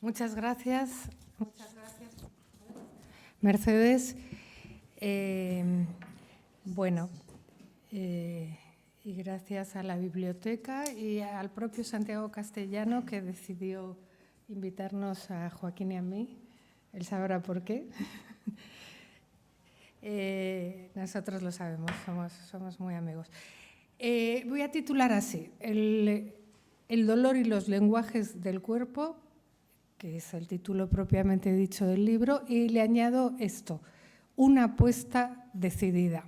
Muchas gracias, Mercedes. Y gracias a la biblioteca y al propio Santiago Castellano, que decidió invitarnos a Joaquín y a mí. Él sabrá por qué. Nosotros lo sabemos, somos muy amigos. Voy a titular así, el dolor y los lenguajes del cuerpo, que es el título propiamente dicho del libro, y le añado esto, una apuesta decidida.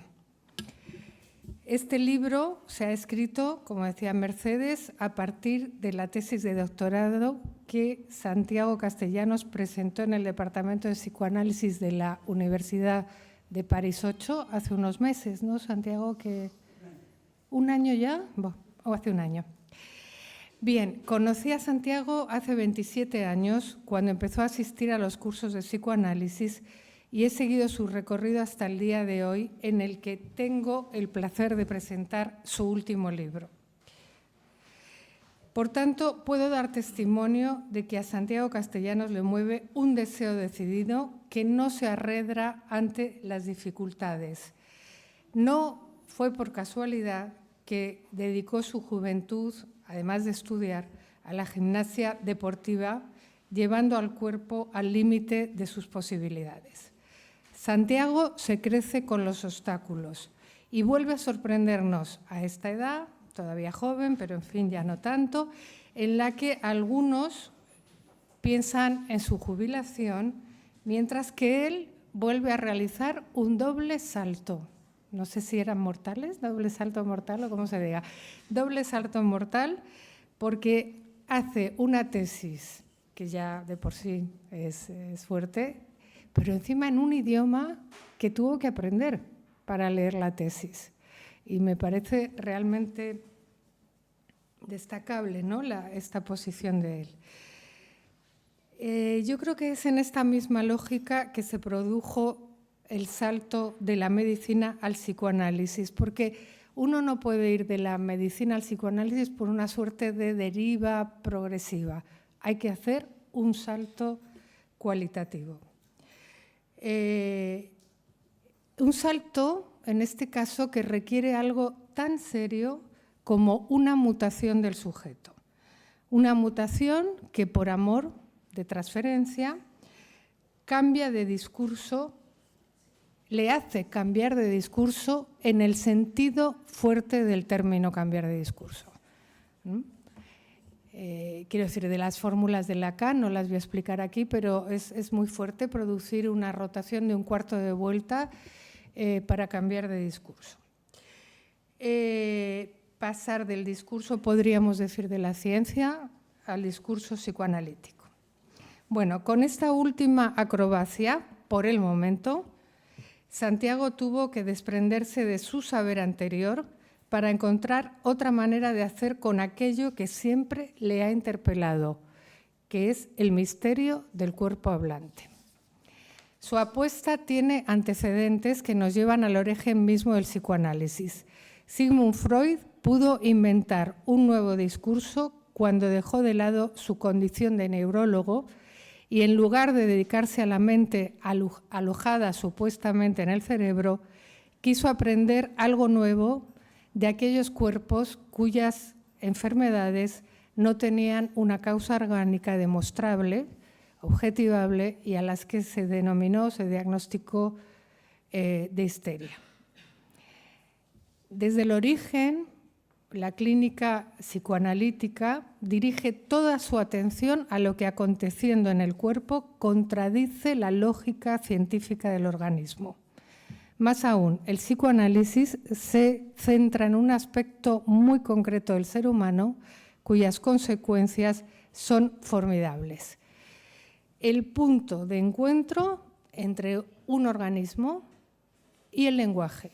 Este libro se ha escrito, como decía Mercedes, a partir de la tesis de doctorado que Santiago Castellanos presentó en el Departamento de Psicoanálisis de la Universidad de París 8 hace unos meses, ¿no, Santiago? ¿Un año ya? ¿O hace un año? Bien, conocí a Santiago hace 27 años, cuando empezó a asistir a los cursos de psicoanálisis, y he seguido su recorrido hasta el día de hoy, en el que tengo el placer de presentar su último libro. Por tanto, puedo dar testimonio de que a Santiago Castellanos le mueve un deseo decidido que no se arredra ante las dificultades. No fue por casualidad que dedicó su juventud, además de estudiar, a la gimnasia deportiva, llevando al cuerpo al límite de sus posibilidades. Santiago se crece con los obstáculos y vuelve a sorprendernos a esta edad, todavía joven, pero en fin ya no tanto, en la que algunos piensan en su jubilación, mientras que él vuelve a realizar un doble salto. No sé si eran mortales, doble salto mortal o cómo se diga. Doble salto mortal porque hace una tesis que ya de por sí es fuerte, pero encima en un idioma que tuvo que aprender para leer la tesis. Y me parece realmente destacable, ¿no? Esta posición de él. Yo creo que es en esta misma lógica que se produjo el salto de la medicina al psicoanálisis, porque uno no puede ir de la medicina al psicoanálisis por una suerte de deriva progresiva. Hay que hacer un salto cualitativo. Un salto, en este caso, que requiere algo tan serio como una mutación del sujeto. Una mutación que, por amor de transferencia, cambia de discurso, le hace cambiar de discurso en el sentido fuerte del término cambiar de discurso. Quiero decir, de las fórmulas de Lacan, no las voy a explicar aquí, pero es muy fuerte producir una rotación de un cuarto de vuelta para cambiar de discurso. Pasar del discurso, podríamos decir, de la ciencia al discurso psicoanalítico. Bueno, con esta última acrobacia, por el momento, Santiago tuvo que desprenderse de su saber anterior para encontrar otra manera de hacer con aquello que siempre le ha interpelado, que es el misterio del cuerpo hablante. Su apuesta tiene antecedentes que nos llevan al origen mismo del psicoanálisis. Sigmund Freud pudo inventar un nuevo discurso cuando dejó de lado su condición de neurólogo y en lugar de dedicarse a la mente alojada supuestamente en el cerebro, quiso aprender algo nuevo de aquellos cuerpos cuyas enfermedades no tenían una causa orgánica demostrable, objetivable, y a las que se denominó, se diagnosticó de histeria. Desde el origen, la clínica psicoanalítica dirige toda su atención a lo que, aconteciendo en el cuerpo, contradice la lógica científica del organismo. Más aún, el psicoanálisis se centra en un aspecto muy concreto del ser humano, cuyas consecuencias son formidables. El punto de encuentro entre un organismo y el lenguaje.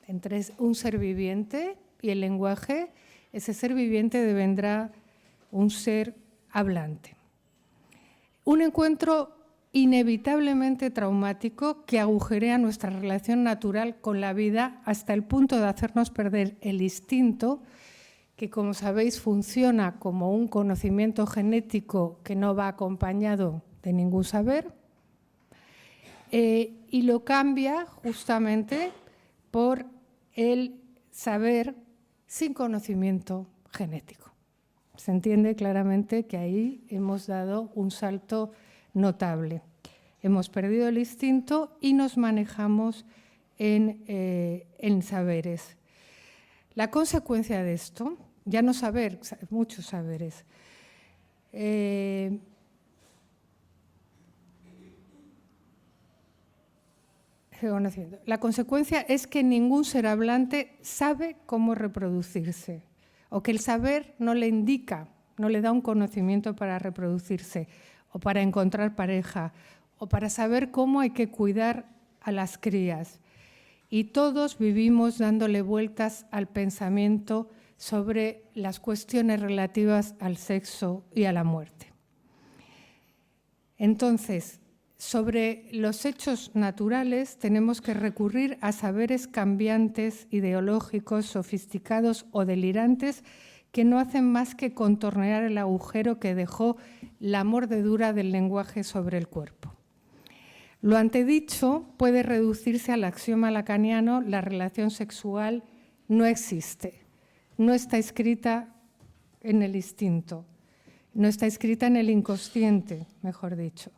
Entre un ser viviente y el lenguaje, ese ser viviente devendrá un ser hablante. Un encuentro inevitablemente traumático que agujerea nuestra relación natural con la vida hasta el punto de hacernos perder el instinto que, como sabéis, funciona como un conocimiento genético que no va acompañado de ningún saber, y lo cambia justamente por el saber sin conocimiento genético. Se entiende claramente que ahí hemos dado un salto notable. Hemos perdido el instinto y nos manejamos en saberes. La consecuencia de esto, ya no saber, muchos saberes, la consecuencia es que ningún ser hablante sabe cómo reproducirse, o que el saber no le indica, no le da un conocimiento para reproducirse, o para encontrar pareja, o para saber cómo hay que cuidar a las crías. Y todos vivimos dándole vueltas al pensamiento sobre las cuestiones relativas al sexo y a la muerte. Entonces, sobre los hechos naturales tenemos que recurrir a saberes cambiantes, ideológicos, sofisticados o delirantes que no hacen más que contornear el agujero que dejó la mordedura del lenguaje sobre el cuerpo. Lo antedicho puede reducirse al axioma lacaniano: la relación sexual no existe, no está escrita en el instinto, no está escrita en el inconsciente, mejor dicho.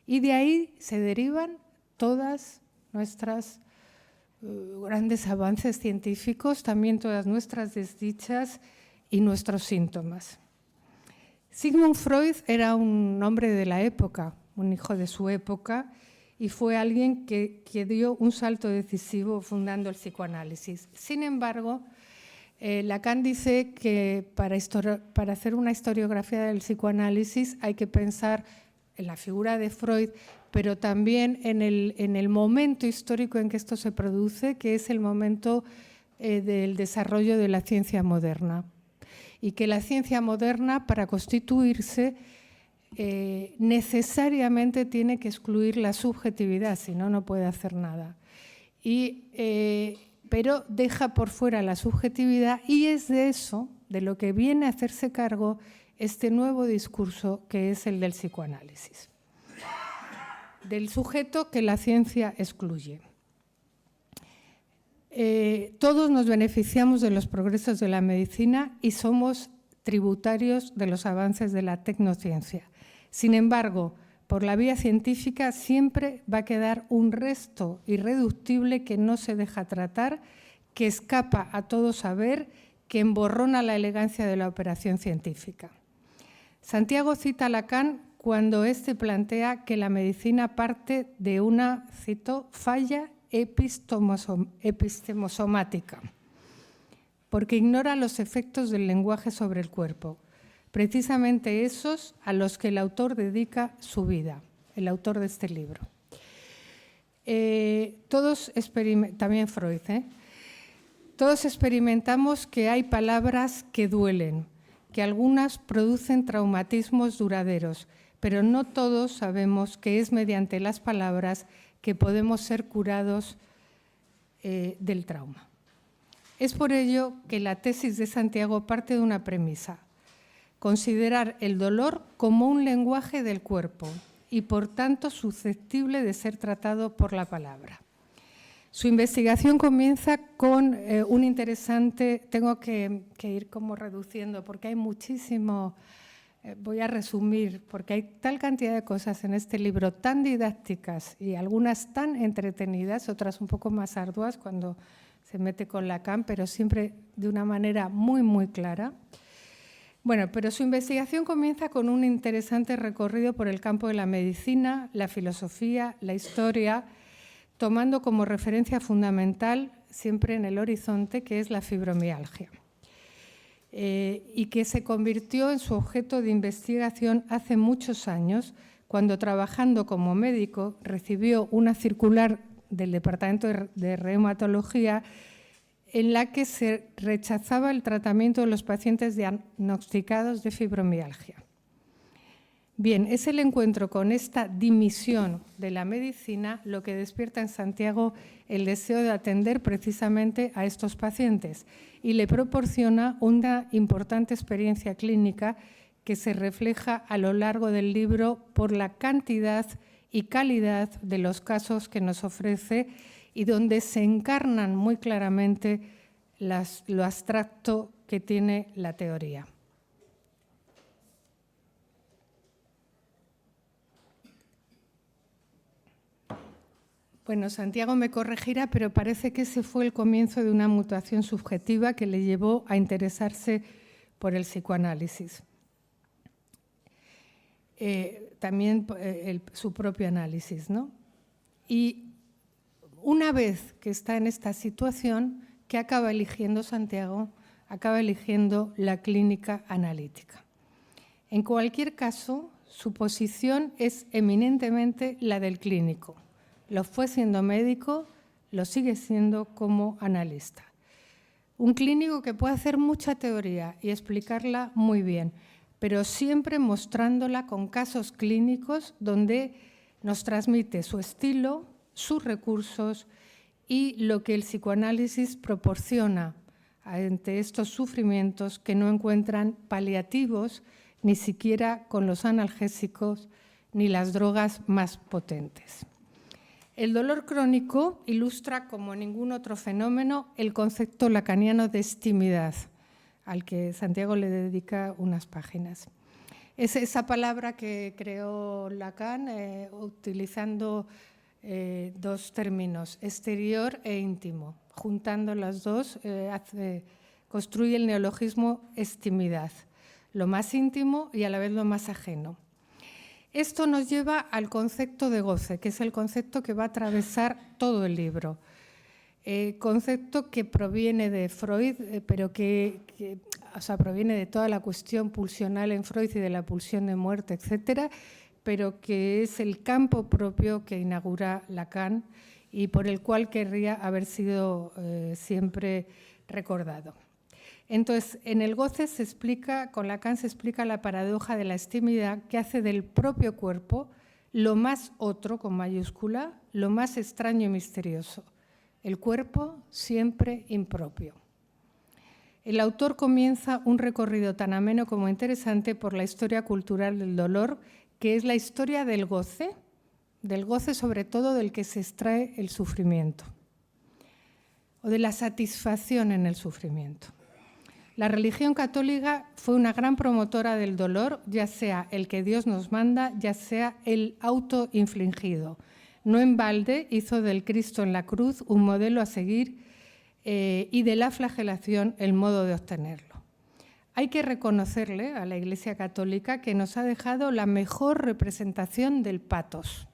Y de ahí se derivan todas nuestras grandes avances científicos, también todas nuestras desdichas y nuestros síntomas. Sigmund Freud era un hombre de la época, un hijo de su época, y fue alguien que dio un salto decisivo fundando el psicoanálisis. Sin embargo, Lacan dice que para hacer una historiografía del psicoanálisis hay que pensar en la figura de Freud, pero también en el momento histórico en que esto se produce, que es el momento del desarrollo de la ciencia moderna. Y que la ciencia moderna, para constituirse, necesariamente tiene que excluir la subjetividad, si no, no puede hacer nada. Pero deja por fuera la subjetividad, y es de eso, de lo que viene a hacerse cargo este nuevo discurso que es el del psicoanálisis, del sujeto que la ciencia excluye. Todos nos beneficiamos de los progresos de la medicina y somos tributarios de los avances de la tecnociencia. Sin embargo, por la vía científica siempre va a quedar un resto irreductible que no se deja tratar, que escapa a todo saber, que emborrona la elegancia de la operación científica. Santiago cita a Lacan cuando éste plantea que la medicina parte de una, cito, falla epistemosomática, porque ignora los efectos del lenguaje sobre el cuerpo, precisamente esos a los que el autor dedica su vida, el autor de este libro. También Freud, todos experimentamos que hay palabras que duelen, que algunas producen traumatismos duraderos, pero no todos sabemos que es mediante las palabras que podemos ser curados del trauma. Es por ello que la tesis de Santiago parte de una premisa: considerar el dolor como un lenguaje del cuerpo y, por tanto, susceptible de ser tratado por la palabra. Su investigación comienza con un interesante, tengo que ir como reduciendo porque hay muchísimo, voy a resumir, porque hay tal cantidad de cosas en este libro tan didácticas y algunas tan entretenidas, otras un poco más arduas cuando se mete con Lacan, pero siempre de una manera muy, muy clara. Bueno, pero su investigación comienza con un interesante recorrido por el campo de la medicina, la filosofía, la historia, tomando como referencia fundamental, siempre en el horizonte, que es la fibromialgia, y que se convirtió en su objeto de investigación hace muchos años, cuando, trabajando como médico, recibió una circular del Departamento de Reumatología en la que se rechazaba el tratamiento de los pacientes diagnosticados de fibromialgia. Bien, es el encuentro con esta dimisión de la medicina lo que despierta en Santiago el deseo de atender precisamente a estos pacientes y le proporciona una importante experiencia clínica que se refleja a lo largo del libro por la cantidad y calidad de los casos que nos ofrece y donde se encarnan muy claramente lo abstracto que tiene la teoría. Bueno, Santiago me corregirá, pero parece que ese fue el comienzo de una mutación subjetiva que le llevó a interesarse por el psicoanálisis. También su propio análisis, ¿no? Y una vez que está en esta situación, ¿qué acaba eligiendo Santiago? Acaba eligiendo la clínica analítica. En cualquier caso, su posición es eminentemente la del clínico. Lo fue siendo médico, lo sigue siendo como analista. Un clínico que puede hacer mucha teoría y explicarla muy bien, pero siempre mostrándola con casos clínicos donde nos transmite su estilo, sus recursos y lo que el psicoanálisis proporciona ante estos sufrimientos que no encuentran paliativos ni siquiera con los analgésicos ni las drogas más potentes. El dolor crónico ilustra como ningún otro fenómeno el concepto lacaniano de estimidad, al que Santiago le dedica unas páginas. Es esa palabra que creó Lacan utilizando dos términos, exterior e íntimo. Juntando las dos, construye el neologismo estimidad, lo más íntimo y a la vez lo más ajeno. Esto nos lleva al concepto de goce, que es el concepto que va a atravesar todo el libro. Concepto que proviene de Freud, pero proviene de toda la cuestión pulsional en Freud y de la pulsión de muerte, etcétera, pero que es el campo propio que inaugura Lacan y por el cual querría haber sido siempre recordado. Entonces, en el goce con Lacan se explica la paradoja de la estimidad que hace del propio cuerpo lo más otro, con mayúscula, lo más extraño y misterioso. El cuerpo siempre impropio. El autor comienza un recorrido tan ameno como interesante por la historia cultural del dolor, que es la historia del goce sobre todo del que se extrae el sufrimiento, o de la satisfacción en el sufrimiento. La religión católica fue una gran promotora del dolor, ya sea el que Dios nos manda, ya sea el autoinfligido. No en balde hizo del Cristo en la cruz un modelo a seguir y de la flagelación el modo de obtenerlo. Hay que reconocerle a la Iglesia Católica que nos ha dejado la mejor representación del pathos.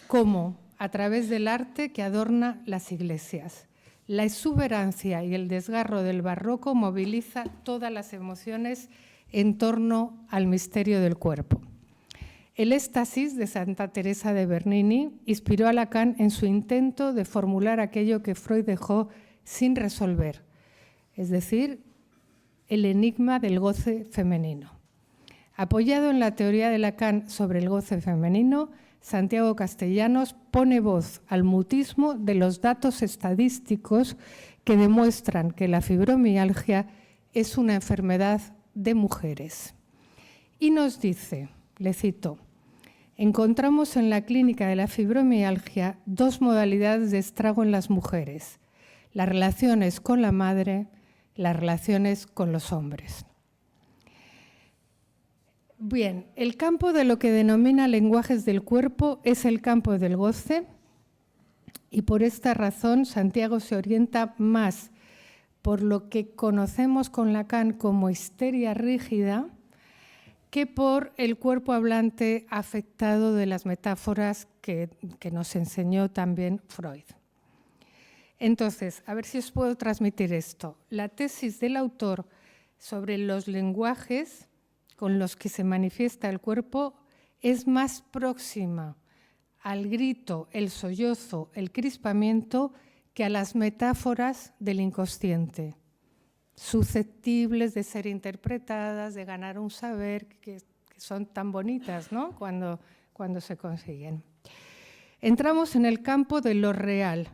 ¿Cómo? A través del arte que adorna las iglesias. La exuberancia y el desgarro del barroco moviliza todas las emociones en torno al misterio del cuerpo. El éxtasis de Santa Teresa de Bernini inspiró a Lacan en su intento de formular aquello que Freud dejó sin resolver, es decir, el enigma del goce femenino. Apoyado en la teoría de Lacan sobre el goce femenino, Santiago Castellanos pone voz al mutismo de los datos estadísticos que demuestran que la fibromialgia es una enfermedad de mujeres. Y nos dice, le cito, encontramos en la clínica de la fibromialgia dos modalidades de estrago en las mujeres, las relaciones con la madre, las relaciones con los hombres. Bien, el campo de lo que denomina lenguajes del cuerpo es el campo del goce y por esta razón Santiago se orienta más por lo que conocemos con Lacan como histeria rígida que por el cuerpo hablante afectado de las metáforas que nos enseñó también Freud. Entonces, a ver si os puedo transmitir esto. La tesis del autor sobre los lenguajes con los que se manifiesta el cuerpo es más próxima al grito, el sollozo, el crispamiento que a las metáforas del inconsciente, susceptibles de ser interpretadas, de ganar un saber, que que son tan bonitas, ¿no? Cuando se consiguen. Entramos en el campo de lo real,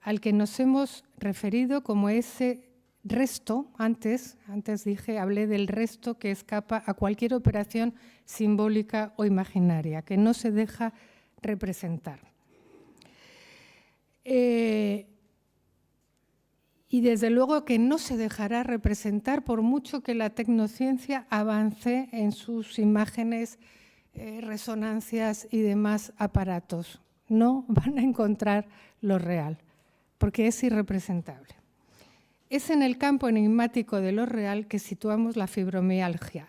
al que nos hemos referido como ese resto, antes hablé del resto que escapa a cualquier operación simbólica o imaginaria, que no se deja representar. Y desde luego que no se dejará representar por mucho que la tecnociencia avance en sus imágenes, resonancias y demás aparatos. No van a encontrar lo real, porque es irrepresentable. Es en el campo enigmático de lo real que situamos la fibromialgia.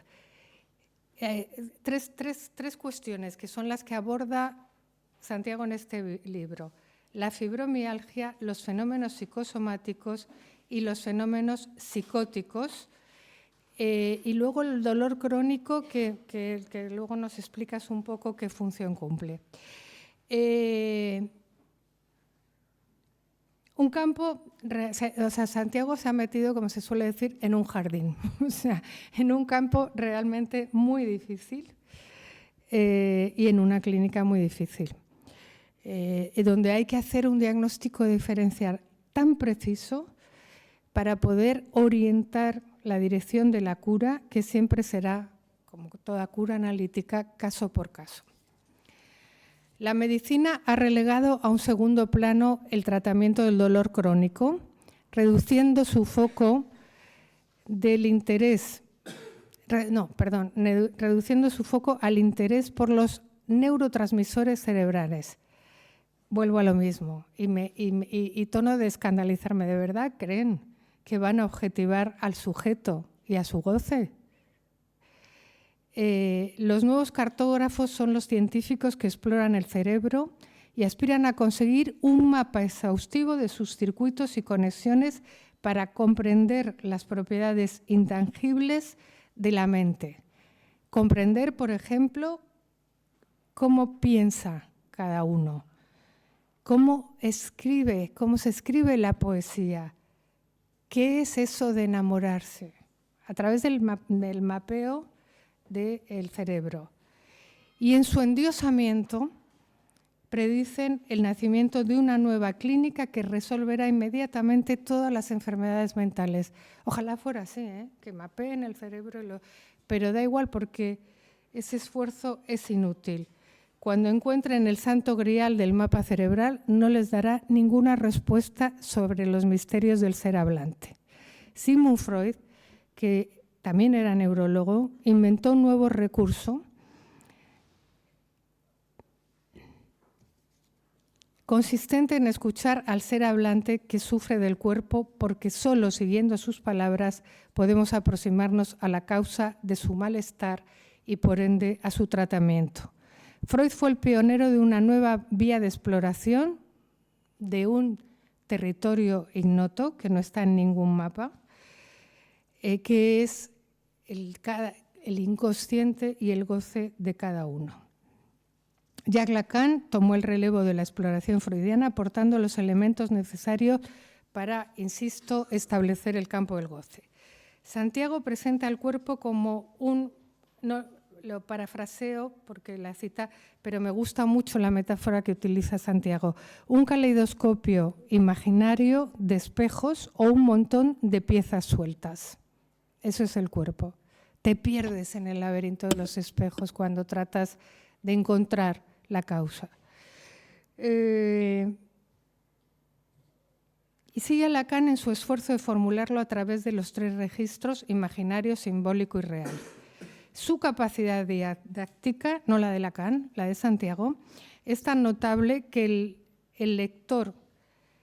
Tres cuestiones que son las que aborda Santiago en este libro. La fibromialgia, los fenómenos psicosomáticos y los fenómenos psicóticos, y luego el dolor crónico que luego nos explicas un poco qué función cumple. Un campo, o sea, Santiago se ha metido, como se suele decir, en un jardín, o sea, en un campo realmente muy difícil y en una clínica muy difícil, donde hay que hacer un diagnóstico diferencial tan preciso para poder orientar la dirección de la cura, que siempre será, como toda cura analítica, caso por caso. La medicina ha relegado a un segundo plano el tratamiento del dolor crónico, reduciendo su foco reduciendo su foco al interés por los neurotransmisores cerebrales. Vuelvo a lo mismo y tono de escandalizarme. ¿De verdad creen que van a objetivar al sujeto y a su goce? Los nuevos cartógrafos son los científicos que exploran el cerebro y aspiran a conseguir un mapa exhaustivo de sus circuitos y conexiones para comprender las propiedades intangibles de la mente. Comprender, por ejemplo, cómo piensa cada uno, cómo se escribe la poesía, qué es eso de enamorarse, a través del mapeo del cerebro. Y en su endiosamiento predicen el nacimiento de una nueva clínica que resolverá inmediatamente todas las enfermedades mentales. Ojalá fuera así, que mapeen el cerebro, pero da igual porque ese esfuerzo es inútil. Cuando encuentren el santo grial del mapa cerebral, no les dará ninguna respuesta sobre los misterios del ser hablante. Sigmund Freud, que también era neurólogo, inventó un nuevo recurso consistente en escuchar al ser hablante que sufre del cuerpo, porque solo siguiendo sus palabras podemos aproximarnos a la causa de su malestar y por ende a su tratamiento. Freud fue el pionero de una nueva vía de exploración de un territorio ignoto que no está en ningún mapa, que es el inconsciente y el goce de cada uno. Jacques Lacan tomó el relevo de la exploración freudiana aportando los elementos necesarios para, insisto, establecer el campo del goce. Santiago presenta el cuerpo como lo parafraseo porque la cita, pero me gusta mucho la metáfora que utiliza Santiago, un caleidoscopio imaginario de espejos o un montón de piezas sueltas. Eso es el cuerpo. Te pierdes en el laberinto de los espejos cuando tratas de encontrar la causa. Y sigue Lacan en su esfuerzo de formularlo a través de los tres registros, imaginario, simbólico y real. Su capacidad didáctica, no la de Lacan, la de Santiago, es tan notable que el lector,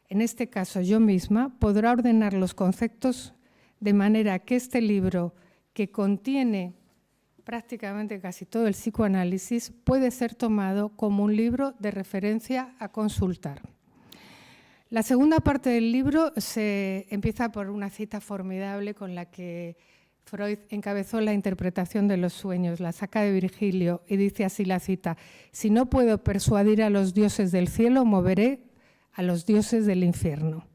en este caso yo misma, podrá ordenar los conceptos de manera que este libro, que contiene prácticamente casi todo el psicoanálisis, puede ser tomado como un libro de referencia a consultar. La segunda parte del libro se empieza por una cita formidable con la que Freud encabezó la interpretación de los sueños, la saca de Virgilio y dice así la cita: «Si no puedo persuadir a los dioses del cielo, moveré a los dioses del infierno».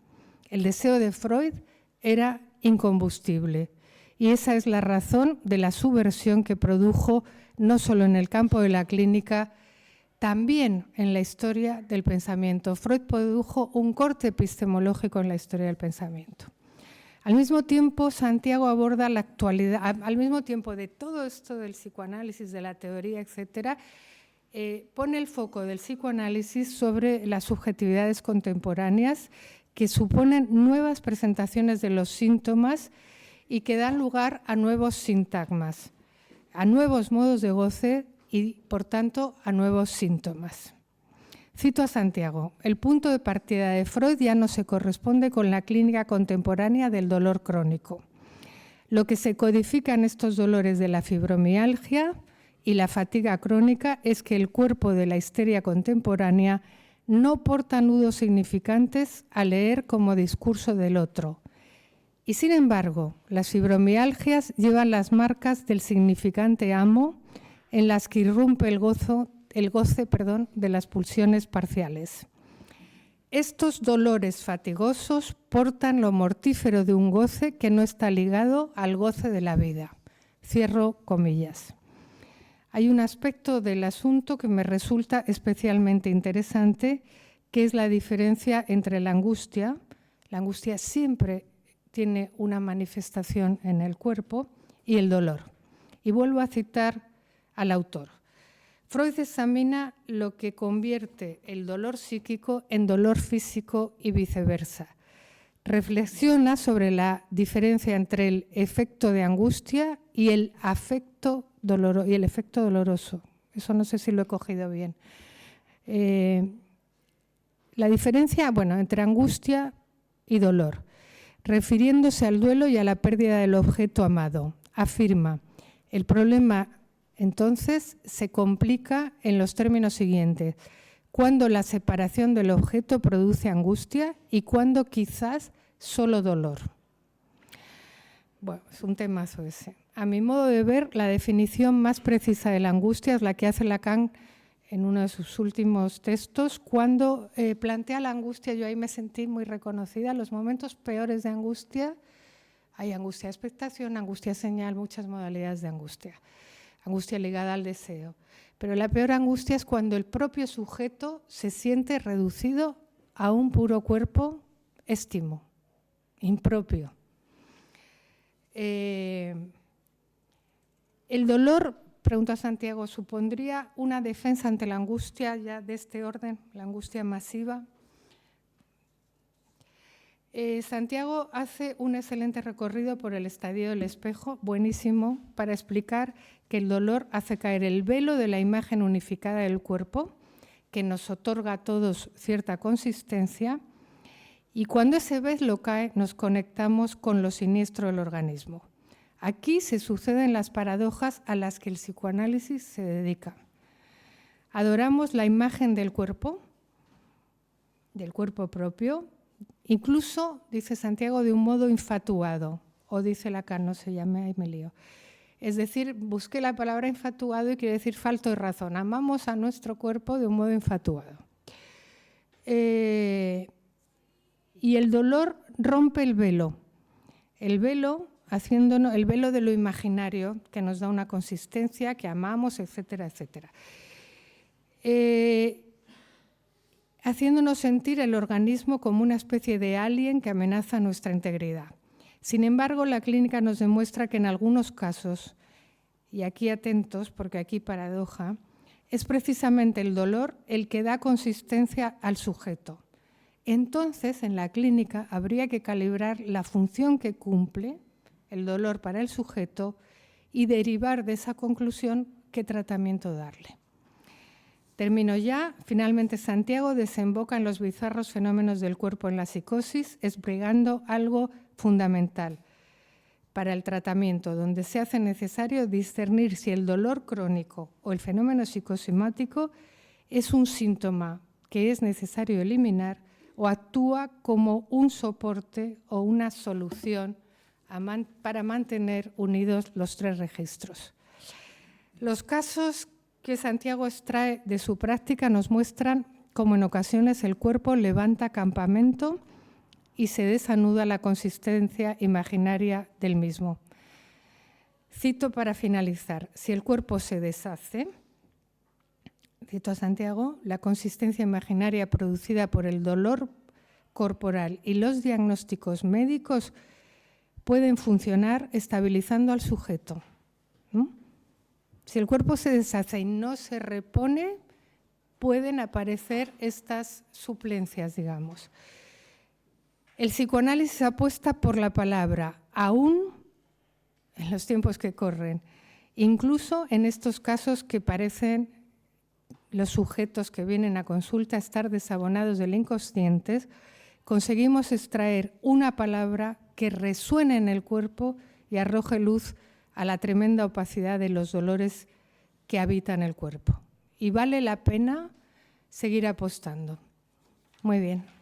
El deseo de Freud era incombustible y esa es la razón de la subversión que produjo no solo en el campo de la clínica, también en la historia del pensamiento. Freud produjo un corte epistemológico en la historia del pensamiento. Al mismo tiempo, Santiago aborda la actualidad, al mismo tiempo de todo esto del psicoanálisis, de la teoría, etcétera, pone el foco del psicoanálisis sobre las subjetividades contemporáneas que suponen nuevas presentaciones de los síntomas y que dan lugar a nuevos sintagmas, a nuevos modos de goce y, por tanto, a nuevos síntomas. Cito a Santiago: el punto de partida de Freud ya no se corresponde con la clínica contemporánea del dolor crónico. Lo que se codifica en estos dolores de la fibromialgia y la fatiga crónica es que el cuerpo de la histeria contemporánea no porta nudos significantes a leer como discurso del otro. Y sin embargo, las fibromialgias llevan las marcas del significante amo en las que irrumpe el goce de las pulsiones parciales. Estos dolores fatigosos portan lo mortífero de un goce que no está ligado al goce de la vida. Cierro comillas. Hay un aspecto del asunto que me resulta especialmente interesante, que es la diferencia entre la angustia. La angustia siempre tiene una manifestación en el cuerpo, y el dolor. Y vuelvo a citar al autor. Freud examina lo que convierte el dolor psíquico en dolor físico y viceversa. Reflexiona sobre la diferencia entre el efecto de angustia y el efecto doloroso. Eso no sé si lo he cogido bien. La diferencia, entre angustia y dolor, refiriéndose al duelo y a la pérdida del objeto amado. Afirma: el problema entonces se complica en los términos siguientes: cuando la separación del objeto produce angustia y cuando quizás solo dolor. Bueno, es un temazo ese. A mi modo de ver, la definición más precisa de la angustia es la que hace Lacan en uno de sus últimos textos. Cuando plantea la angustia, yo ahí me sentí muy reconocida. Los momentos peores de angustia, hay angustia de expectación, angustia señal, muchas modalidades de angustia. Angustia ligada al deseo. Pero la peor angustia es cuando el propio sujeto se siente reducido a un puro cuerpo estimo, impropio. El dolor, pregunta Santiago, ¿supondría una defensa ante la angustia ya de este orden, la angustia masiva? Santiago hace un excelente recorrido por el estadio del espejo, buenísimo, para explicar que el dolor hace caer el velo de la imagen unificada del cuerpo, que nos otorga a todos cierta consistencia, y cuando ese velo cae nos conectamos con lo siniestro del organismo. Aquí se suceden las paradojas a las que el psicoanálisis se dedica. Adoramos la imagen del cuerpo propio, incluso, dice Santiago, de un modo infatuado, o dice Lacan, no se llame, ahí me lío. Es decir, busqué la palabra infatuado y quiere decir falto de razón. Amamos a nuestro cuerpo de un modo infatuado. Y el dolor rompe el velo de lo imaginario, que nos da una consistencia, que amamos, etcétera, etcétera. Haciéndonos sentir el organismo como una especie de alien que amenaza nuestra integridad. Sin embargo, la clínica nos demuestra que en algunos casos, y aquí atentos porque aquí paradoja, es precisamente el dolor el que da consistencia al sujeto. Entonces, en la clínica habría que calibrar la función que cumple el dolor para el sujeto y derivar de esa conclusión qué tratamiento darle. Termino ya. Finalmente, Santiago desemboca en los bizarros fenómenos del cuerpo en la psicosis, explicando algo fundamental para el tratamiento, donde se hace necesario discernir si el dolor crónico o el fenómeno psicosomático es un síntoma que es necesario eliminar o actúa como un soporte o una solución para mantener unidos los tres registros. Los casos que Santiago extrae de su práctica nos muestran cómo en ocasiones el cuerpo levanta campamento y se desanuda la consistencia imaginaria del mismo. Cito para finalizar: si el cuerpo se deshace, cito a Santiago, la consistencia imaginaria producida por el dolor corporal y los diagnósticos médicos pueden funcionar estabilizando al sujeto, ¿no? Si el cuerpo se deshace y no se repone, pueden aparecer estas suplencias, digamos. El psicoanálisis apuesta por la palabra, aún en los tiempos que corren, incluso en estos casos que parecen los sujetos que vienen a consulta estar desabonados del inconsciente, conseguimos extraer una palabra que resuene en el cuerpo y arroje luz a la tremenda opacidad de los dolores que habitan el cuerpo. Y vale la pena seguir apostando. Muy bien.